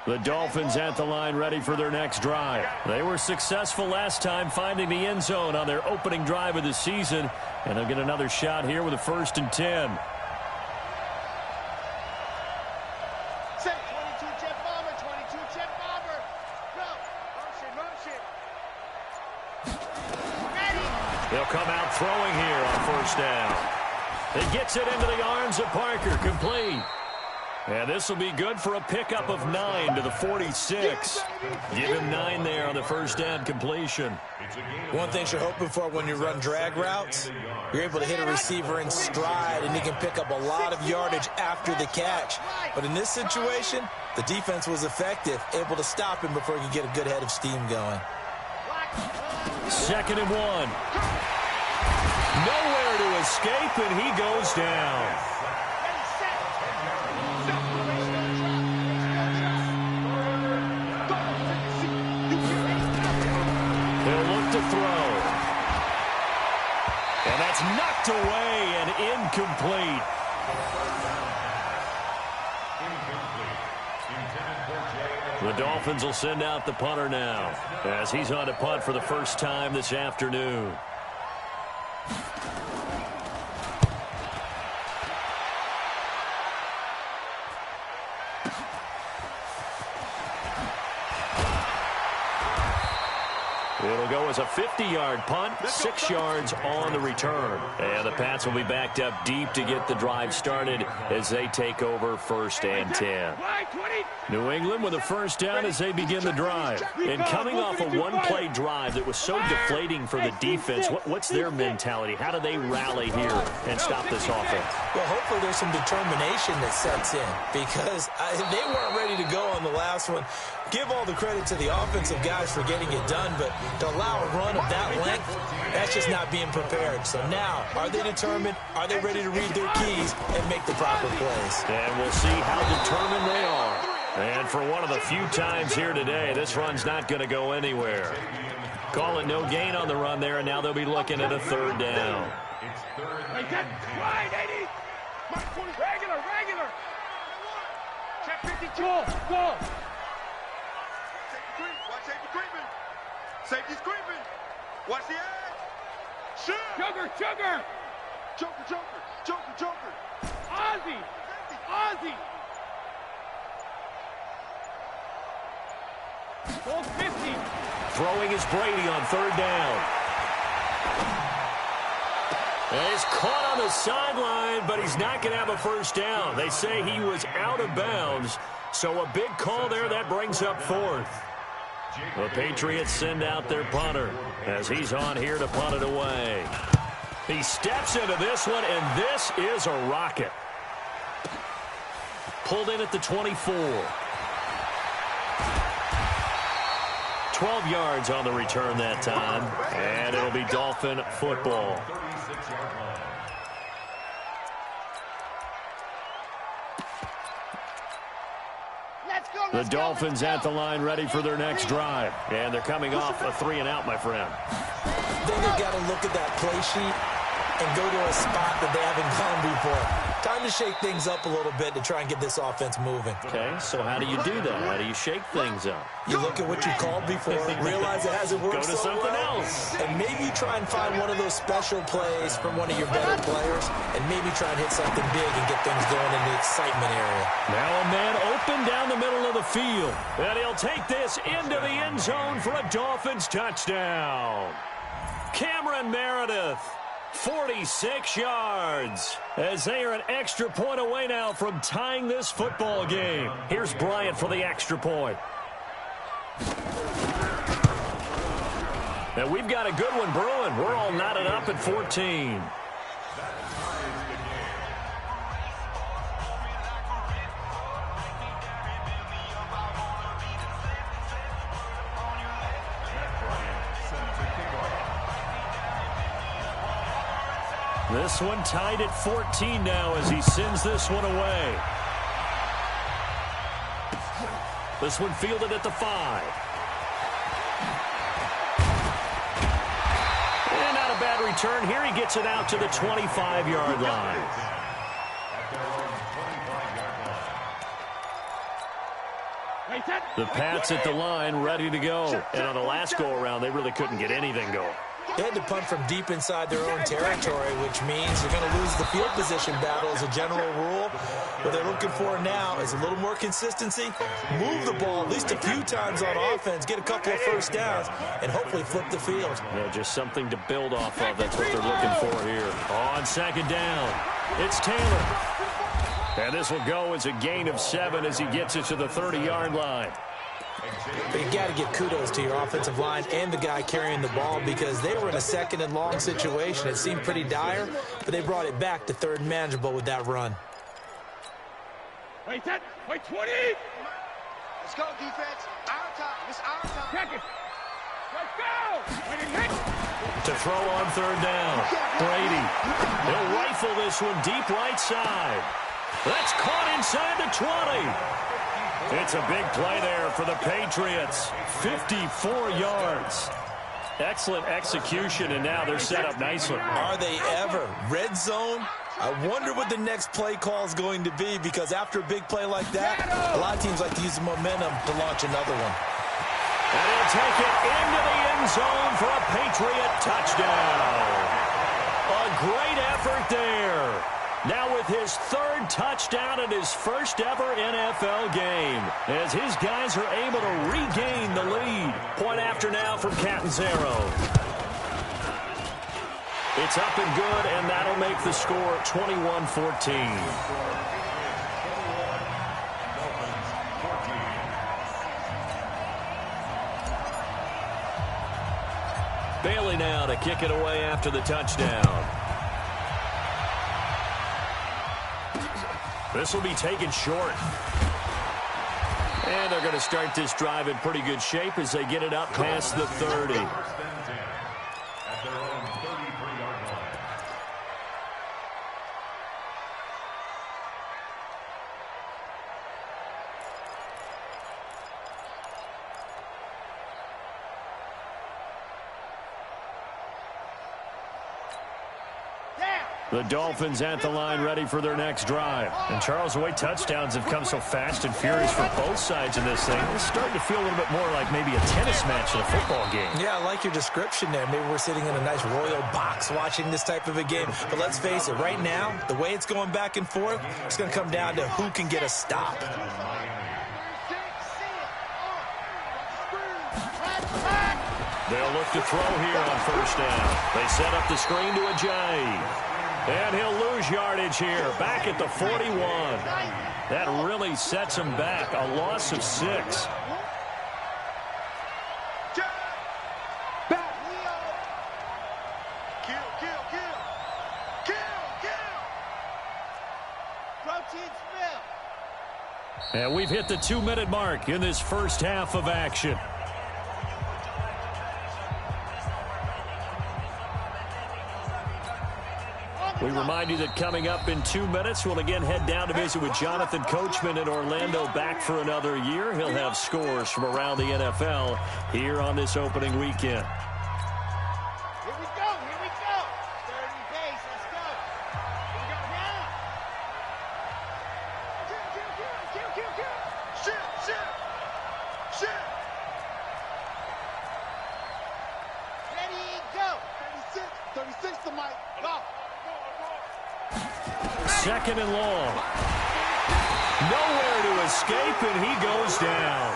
The Dolphins at the line ready for their next drive. They were successful last time finding the end zone on their opening drive of the season, and they'll get another shot here with a 1st and 10. Set 22 jet bomber, 22 jet bomber. Go. Run shit. Ready. They'll come out throwing here on 1st down. It gets it into the arms of Parker, complete. And this will be good for a pickup of 9 to the 46. Give him 9 there on the 1st down completion. One thing you're hoping for when you run drag routes, you're able to hit a receiver in stride, and he can pick up a lot of yardage after the catch. But in this situation, the defense was effective, able to stop him before he could get a good head of steam going. 2nd and 1. Nowhere to escape, and he goes down. To throw. And that's knocked away and incomplete. The Dolphins will send out the punter now as he's on to punt for the first time this afternoon. It'll go as a 50-yard punt, 6 yards on the return. And the Pats will be backed up deep to get the drive started as they take over 1st and 10. New England with a 1st down as they begin the drive. And coming off a one-play drive that was so deflating for the defense, what's their mentality? How do they rally here and stop this offense? Well, hopefully there's some determination that sets in because they weren't ready to go on the last one. Give all the credit to the offensive guys for getting it done, but to allow a run of that length, that's just not being prepared. So now, are they determined? Are they ready to read their keys and make the proper plays? And we'll see how determined they are. And for one of the few times here today, this run's not going to go anywhere. Call it no gain on the run there, and now they'll be looking at a 3rd down. Check 52. Go. Safety creeping. Safety's creeping. Watch the edge. Shoot. Joker. Ozzy. Ball 50. Throwing is Brady on 3rd down. And he's caught on the sideline, but he's not going to have a 1st down. They say he was out of bounds, so a big call there that brings up 4th. The Patriots send out their punter as he's on here to punt it away. He steps into this one, and this is a rocket. Pulled in at the 24. 12 yards on the return that time, and it'll be Dolphin football. The Dolphins at the line ready for their next drive. And they're coming off a 3-and-out, my friend. Then they've got to look at that play sheet and go to a spot that they haven't gone before. Time to shake things up a little bit to try and get this offense moving. Okay, so how do you do that? How do you shake things up? You look at what you called before, realize it hasn't worked so well. Go to something else. And maybe you try and find one of those special plays from one of your better players, and maybe try and hit something big and get things going in the excitement area. Now a man open down the middle of the field. And he'll take this into the end zone for a Dolphins touchdown. Cameron Meredith. 46 yards as they are an extra point away now from tying this football game. Here's Bryant for the extra point. Now we've got a good one brewing. We're all knotted up at 14. This one tied at 14 now as he sends this one away. This one fielded at the 5. And not a bad return. Here he gets it out to the 25-yard line. The Pats at the line, ready to go. And on the last go-around, they really couldn't get anything going. They had to punt from deep inside their own territory, which means they're going to lose the field position battle as a general rule. What they're looking for now is a little more consistency, move the ball at least a few times on offense, get a couple of first downs, and hopefully flip the field. Yeah, just something to build off of. That's what they're looking for here. On second down, it's Taylor. And this will go as a gain of 7 as he gets it to the 30-yard line. But you got to give kudos to your offensive line and the guy carrying the ball because they were in a second and long situation. It seemed pretty dire, but they brought it back to third and manageable with that run. Wait 10, wait 20. Let's go, defense. Our time. It's our time. Check it. Let's go. Wait and hit. To throw on third down, Brady. He'll rifle this one deep right side. That's caught inside the 20. It's a big play there for the Patriots. 54 yards. Excellent execution, and now they're set up nicely. Are they ever? Red zone? I wonder what the next play call is going to be because after a big play like that, a lot of teams like to use the momentum to launch another one. And he'll take it into the end zone for a Patriot touchdown. A great effort there. Now with his third touchdown in his first ever NFL game, as his guys are able to regain the lead. Point after now from Catanzaro. It's up and good, and that'll make the score 21-14. Bailey now to kick it away after the touchdown. This will be taken short. And they're going to start this drive in pretty good shape as they get it up past the 30. The Dolphins at the line ready for their next drive. And Charles, the way touchdowns have come so fast and furious for both sides in this thing, it's starting to feel a little bit more like maybe a tennis match than a football game. Yeah, I like your description there. Maybe we're sitting in a nice royal box watching this type of a game. But let's face it, right now, the way it's going back and forth, it's going to come down to who can get a stop. They'll look to throw here on first down. They set up the screen to Ajayi. And he'll lose yardage here, back at the 41. That really sets him back, a loss of 6. And we've hit the 2-minute mark in this first half of action. We remind you that coming up in 2 minutes, we'll again head down to visit with Jonathan Coachman in Orlando, back for another year. He'll have scores from around the NFL here on this opening weekend. Here we go, here we go. Third and base, let's go. Here we go now. Shoot. Ready, go. 36 to Mike, go. Second and long. Nowhere to escape, and he goes down.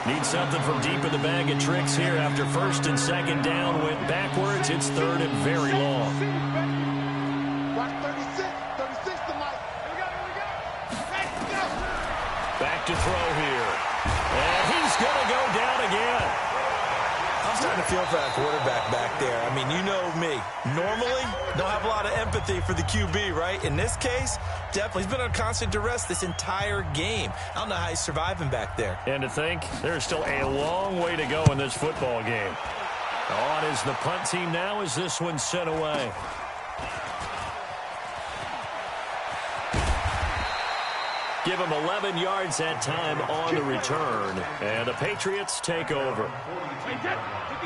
Needs something from deep in the bag of tricks here after first and second down went backwards. It's third and very long. Watch 36 to Mike. Here we go. Let's go. Back to throw here. And he's going to go down again. I'm starting to feel for that quarterback back there. I mean, you know me. Normally, don't have a lot of empathy for the QB, right? In this case, definitely. He's been under constant duress this entire game. I don't know how he's surviving back there. And to think, there's still a long way to go in this football game. On is the punt team now as this one's sent away. Give him 11 yards that time on the return. And the Patriots take over.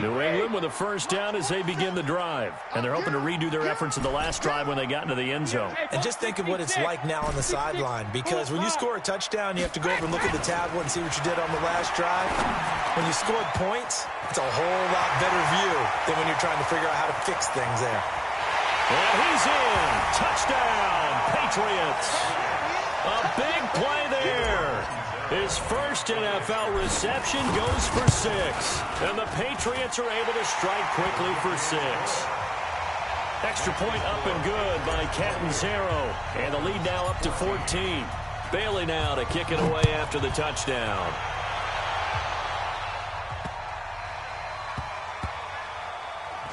New England with a first down as they begin the drive. And they're hoping to redo their efforts in the last drive when they got into the end zone. And just think of what it's like now on the sideline, because when you score a touchdown, you have to go over and look at the tablet and see what you did on the last drive. When you scored points, it's a whole lot better view than when you're trying to figure out how to fix things there. And he's in. Touchdown, Patriots. A big play there. His first NFL reception goes for 6. And the Patriots are able to strike quickly for 6. Extra point up and good by Catanzaro. And the lead now up to 14. Bailey now to kick it away after the touchdown.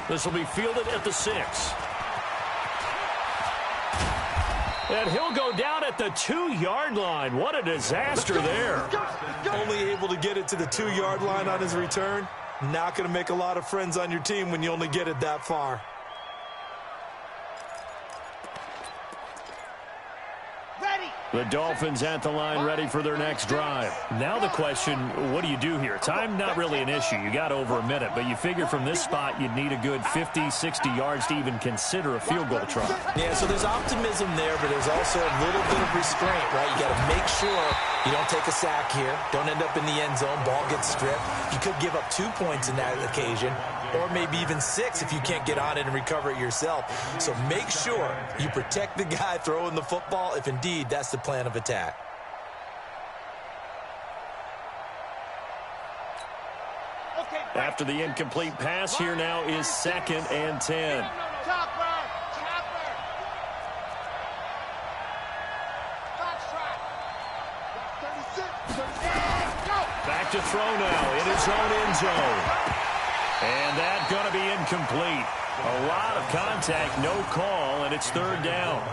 This will be fielded at the 6. And he'll go down at the 2-yard line. What a disaster there. Only able to get it to the 2-yard line on his return. Not going to make a lot of friends on your team when you only get it that far. The Dolphins at the line ready for their next drive. Now the question, what do you do here? Time not really an issue. You got over a minute, but you figure from this spot you'd need a good 50, 60 yards to even consider a field goal try. Yeah, so there's optimism there, but there's also a little bit of restraint, right? You got to make sure you don't take a sack here. Don't end up in the end zone. Ball gets stripped. You could give up 2 points in that occasion, or maybe even 6 if you can't get on it and recover it yourself. So make sure you protect the guy throwing the football if indeed that's the plan of attack. After the incomplete pass, here now is 2nd and 10. Back to throw now in his own end zone. And that's going to be incomplete. A lot of contact, no call, and it's 3rd down.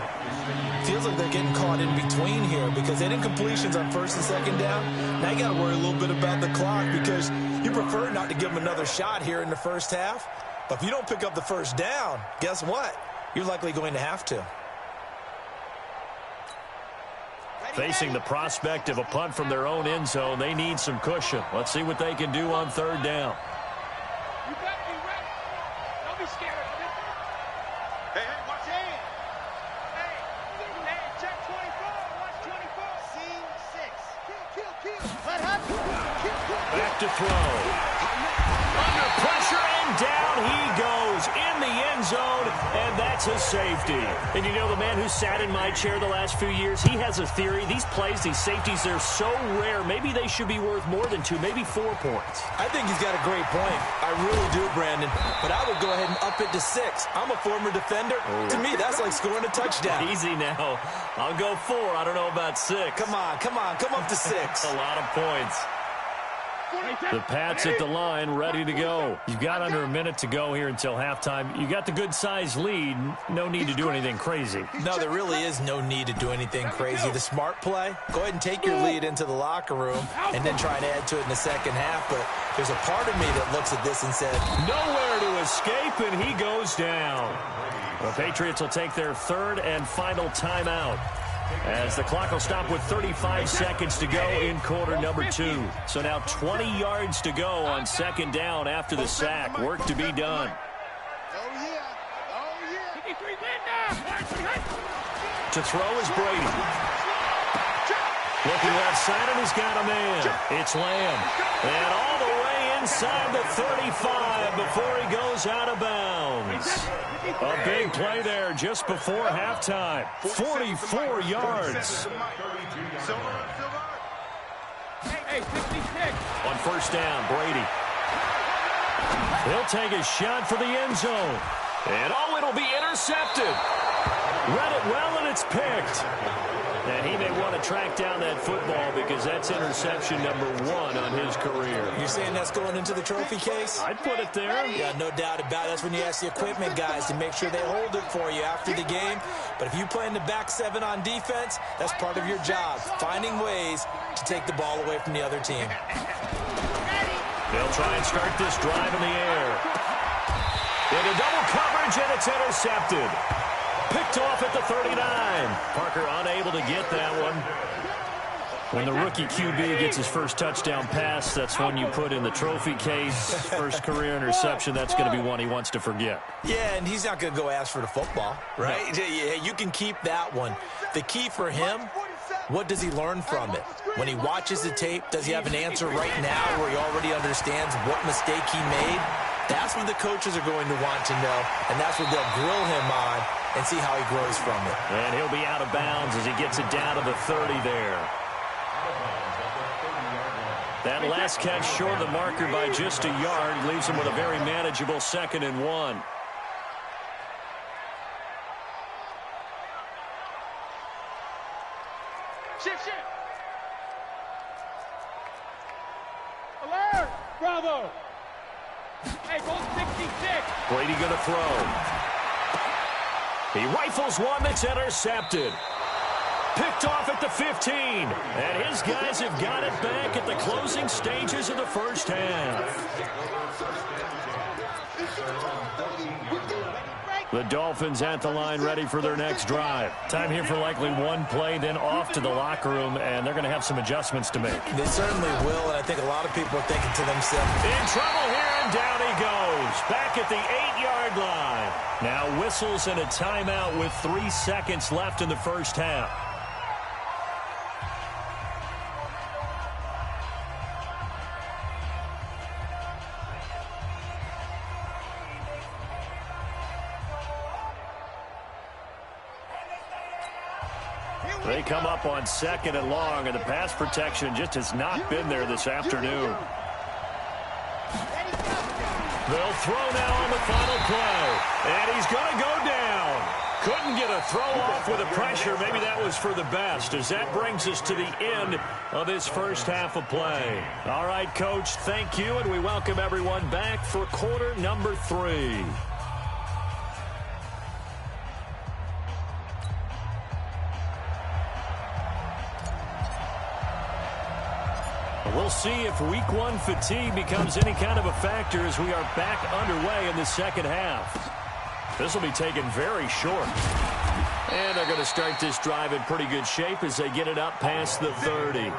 Feels like they're getting caught in between here because they had incompletions on 1st and 2nd down. Now you got to worry a little bit about the clock because you prefer not to give them another shot here in the first half. But if you don't pick up the 1st down, guess what? You're likely going to have to. Facing the prospect of a punt from their own end zone, they need some cushion. Let's see what they can do on 3rd down. You better be ready. Don't be scared. Hey, watch it. Hey, check 24. Watch 24. Scene 6. Kill. What happened? Kill. Back to throw. Under pressure and down he goes in the end zone, and that's a safety. And you know, the man who sat in my chair the last few years, he has a theory. These plays, these safeties, they're so rare. Maybe they should be worth more than 2, maybe 4 points. I think he's got a great point. I really do, Brandon. But I would go ahead and up it to 6. I'm a former defender. Oh. To me, that's like scoring a touchdown. Easy now. I'll go 4. I don't know about 6. Come on. Come up to 6. A lot of points. The Pats at the line, ready to go. You've got under a minute to go here until halftime. You got the good-sized lead. No need to do anything crazy. No, there really is no need to do anything crazy. The smart play, go ahead and take your lead into the locker room and then try and add to it in the second half. But there's a part of me that looks at this and said, nowhere to escape, and he goes down. The Patriots will take their 3rd and final timeout, as the clock will stop with 35 seconds to go in quarter number 2. So now 20 yards to go on 2nd down after the sack. Work to be done. To throw is Brady. Looking left side, and he's got a man. It's Lamb. And all the way inside the 35 before he goes out of bounds. A big play there just before halftime. 44 yards. On 1st down, Brady. He'll take a shot for the end zone. And it'll be intercepted. Read it well, and it's picked. And he may want to track down that football because that's interception number 1 on his career. You're saying that's going into the trophy case? I'd put it there. Yeah, no doubt about it. That's when you ask the equipment guys to make sure they hold it for you after the game. But if you play in the back 7 on defense, that's part of your job, finding ways to take the ball away from the other team. They'll try and start this drive in the air. Into double coverage, and it's intercepted. Picked off at the 39. Parker unable to get that one. When the rookie QB gets his first touchdown pass, that's when you put in the trophy case. First career interception, that's going to be one he wants to forget. Yeah, and he's not going to go ask for the football, right? No. Yeah, you can keep that one. The key for him, what does he learn from it? When he watches the tape, does he have an answer right now where he already understands what mistake he made? That's what the coaches are going to want to know, and that's what they'll grill him on and see how he grows from it. And he'll be out of bounds as he gets it down to the 30 there. That last catch short of the marker by just a yard leaves him with a very manageable 2nd and 1. Shift. Alert! Bravo! Hey, goal 66. Brady going to throw. He rifles one that's intercepted. Picked off at the 15. And his guys have got it back at the closing stages of the first half. The Dolphins at the line ready for their next drive. Time here for likely one play, then off to the locker room, and they're going to have some adjustments to make. They certainly will, and I think a lot of people are thinking to themselves, in trouble here, and down he goes. Back at the 8-yard line. Now whistles and a timeout with 3 seconds left in the first half. They come up on 2nd and long, and the pass protection just has not been there this afternoon. They'll throw now on the final play, and he's going to go down. Couldn't get a throw off with the pressure. Maybe that was for the best, as that brings us to the end of this first half of play. All right, Coach, thank you, and we welcome everyone back for quarter number 3. We'll see if week 1 fatigue becomes any kind of a factor as we are back underway in the second half. This will be taken very short. And they're going to start this drive in pretty good shape as they get it up past the 30.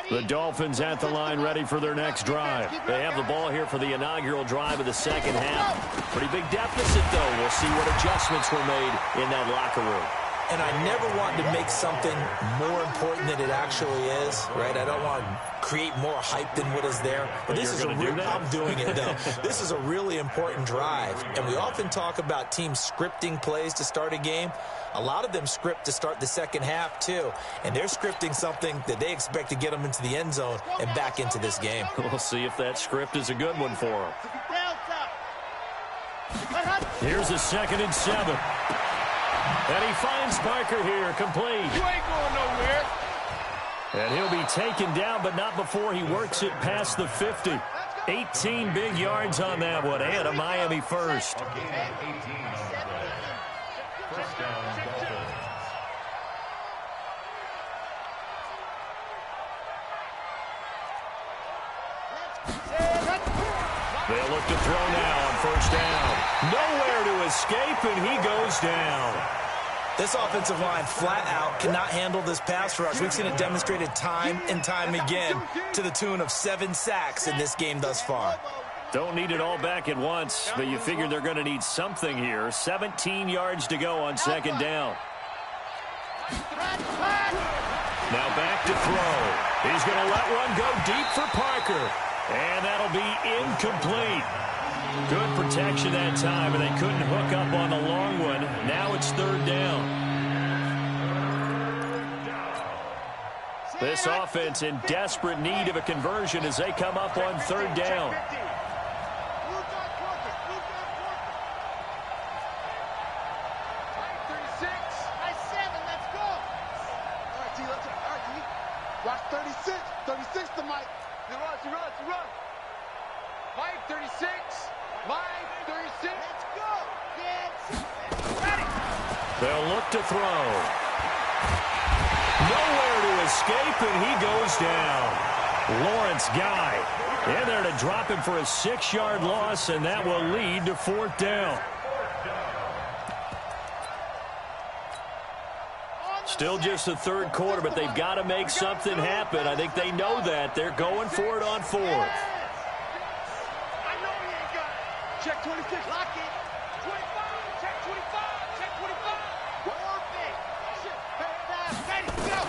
The Dolphins at the line ready for their next drive. They have the ball here for the inaugural drive of the second half. Pretty big deficit, though. We'll see what adjustments were made in that locker room. And I never want to make something more important than it actually is, right? I don't want to create more hype than what is there. But this is I'm doing it, though. This is a really important drive. And we often talk about teams scripting plays to start a game. A lot of them script to start the second half, too. And they're scripting something that they expect to get them into the end zone and back into this game. We'll see if that script is a good one for them. Here's a 2nd and 7. And he finds Parker here, complete. You ain't going nowhere. And he'll be taken down, but not before he works it past the 50. 18 big yards on that one, and a Miami first. They'll look to throw now on first down. Nowhere to escape, and he goes down. This offensive line flat out cannot handle this pass rush. We've seen it demonstrated time and time again to the tune of 7 sacks in this game thus far. Don't need it all back at once, but you figure they're going to need something here. 17 yards to go on second down. Now back to throw. He's going to let one go deep for Parker. And that'll be incomplete. Good protection that time, and they couldn't hook up on the long one. Now it's third down. This offense in desperate need of a conversion as they come up on third down. Watch 36. 36 to Mike. You run. Mike, 36. Mike, 36. Let's go, kids. Ready. They'll look to throw. Nowhere to escape, and he goes down. Lawrence Guy In there to drop him for a 6-yard loss, and that will lead to 4th down. Still just the 3rd quarter, but they've got to make something happen. I think they know that. They're going for it on 4th. I know he ain't got it. Check 26. Lock it. 25. Check 25. Check 25. Perfect. Ready. Go.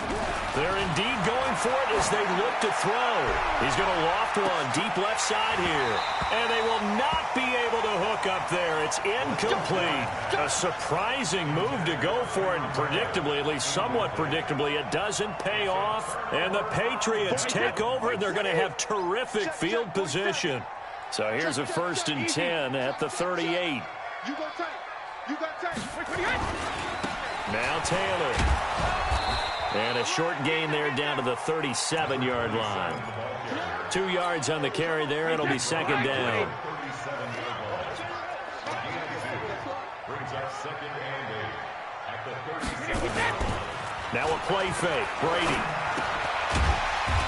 They're indeed going for it as they look to throw. He's going to loft one deep left side here. And they will not be able to hook up there. It's incomplete. A surprising move to go for it. And predictably, at least somewhat predictably, it doesn't pay off. And the Patriots take over, and they're going to have terrific field position. So here's a 1st and 10 at the 38. You go tight. You got tight. Now Taylor. And a short gain there down to the 37-yard line. 2 yards on the carry there. It'll be 2nd down. Now a play fake. Brady.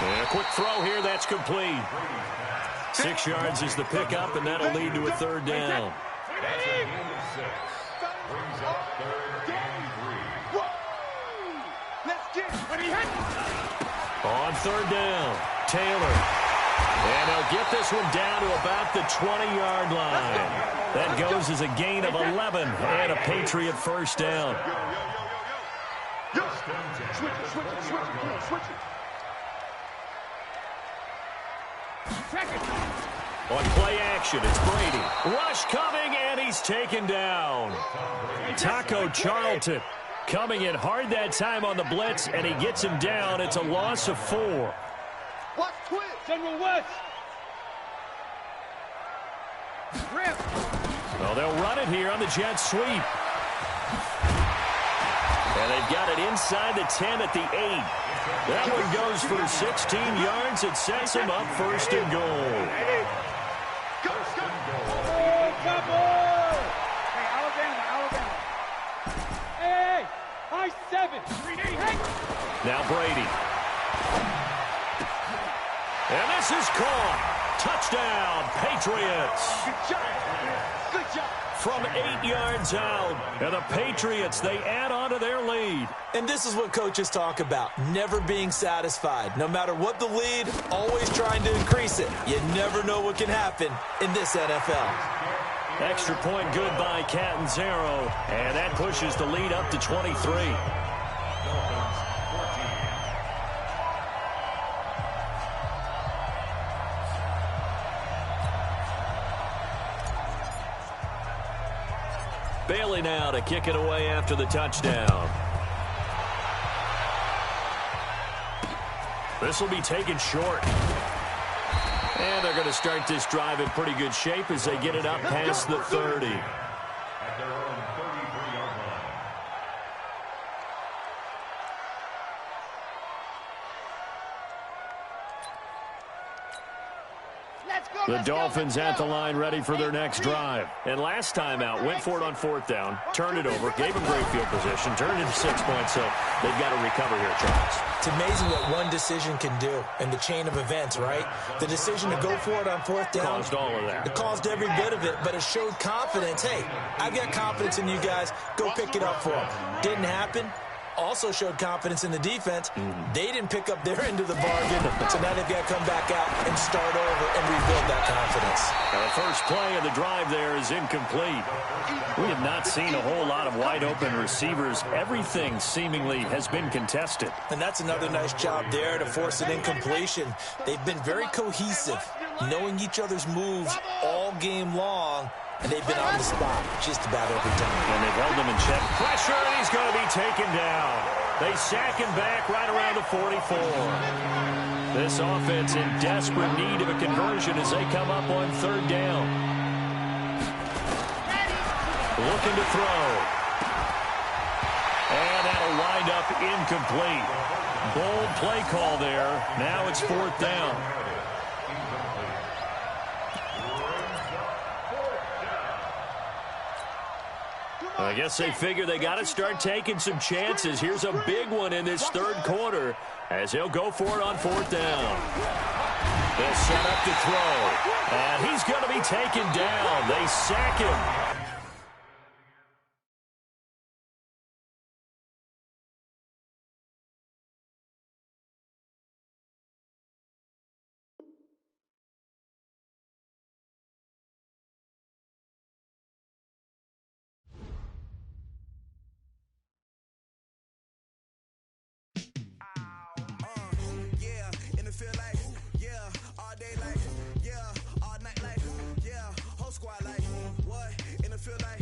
And a quick throw here. That's complete. 6 yards is the pickup, and that'll lead to a 3rd down. On 3rd down, Taylor. And they'll get this one down to about the 20-yard line. That goes as a gain of 11 and a Patriot 1st down. On play action, it's Brady. Rush coming, and he's taken down. Taco Charlton coming in hard that time on the blitz, and he gets him down. It's a loss of 4. Watch twist. General West. Well, they'll run it here on the jet sweep. And they've got it inside the 10 at the 8. That one goes for 16 yards. It sets them up 1st and goal. Go. Hey, Alabama. Hey, high 7. Now Brady. And this is caught. Touchdown, Patriots. Good job. From 8 yards out. And the Patriots, they add on to their lead. And this is what coaches talk about, never being satisfied. No matter what the lead, always trying to increase it. You never know what can happen in this NFL. Extra point good by Catanzaro. And that pushes the lead up to 23. Bailey now to kick it away after the touchdown. This will be taken short. And they're going to start this drive in pretty good shape as they get it up past the 30. At their own 33-yard line. The Dolphins at the line ready for their next drive. And last time out, went for it on 4th down, turned it over, gave them great field position, turned it into 6 points, so they've got to recover here, Charles. It's amazing what one decision can do in the chain of events, right? The decision to go for it on 4th down. Caused all of that. It caused every bit of it, but it showed confidence. Hey, I've got confidence in you guys. Go pick it up for them. Didn't happen. Also showed confidence in the defense. They didn't pick up their end of the bargain, so now they've got to come back out and start over and rebuild that confidence. Now the first play of the drive there is incomplete. We have not seen a whole lot of wide-open receivers. Everything seemingly has been contested. And that's another nice job there to force an incompletion. They've been very cohesive, knowing each other's moves all game long. And they've been on the spot just about every time. And they've held him in check. Pressure, and he's going to be taken down. They sack him back right around the 44. This offense in desperate need of a conversion as they come up on 3rd down. Looking to throw. And that'll wind up incomplete. Bold play call there. Now it's 4th down. I guess they figure they got to start taking some chances. Here's a big one in this 3rd quarter as he'll go for it on 4th down. They'll set up to throw. And he's going to be taken down. They sack him. Squad like what in the field like